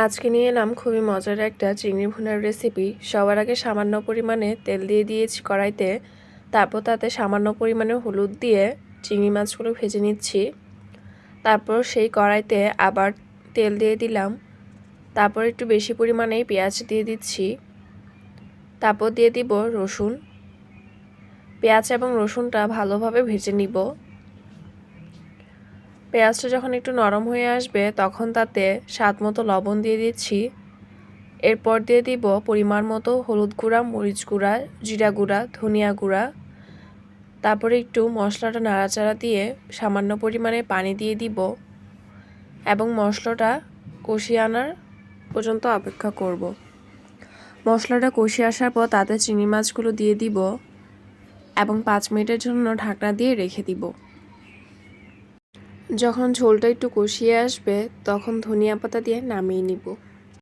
আজকে নিয়ে এলাম খুবই মজার একটা চিংড়ি ভুনার রেসিপি। সবার আগে সামান্য পরিমাণে তেল দিয়ে দিয়েছি কড়াইতে, তারপর তাতে সামান্য পরিমাণে হলুদ দিয়ে চিংড়ি মাছগুলো ভেজে নিচ্ছি। তারপর সেই কড়াইতে আবার তেল দিয়ে দিলাম, তারপর একটু বেশি পরিমাণেই পেঁয়াজ দিয়ে দিচ্ছি, তারপর দিয়ে দিব রসুন। পেঁয়াজ এবং রসুনটা ভালোভাবে ভেজে নিব। পেঁয়াজটা যখন একটু নরম হয়ে আসবে তখন তাতে স্বাদ মতো লবণ দিয়ে দিচ্ছি। এরপর দিয়ে দিব পরিমাণ মতো হলুদ গুঁড়া, মরিচ গুঁড়া, জিরা গুঁড়া, ধনিয়া গুঁড়া। তারপরে একটু মশলাটা নাড়াচাড়া দিয়ে সামান্য পরিমাণে পানি দিয়ে দিব এবং মশলাটা কষিয়ে আনার পর্যন্ত অপেক্ষা করব। মশলাটা কষিয়ে আসার পর তাতে চিংড়ি মাছগুলো দিয়ে দিব এবং 5 মিনিটের জন্য ঢাকনা দিয়ে রেখে দিব। যখন ঝোলটা একটু কষিয়ে আসবে তখন ধনিয়া পাতা দিয়ে নামিয়ে নিব।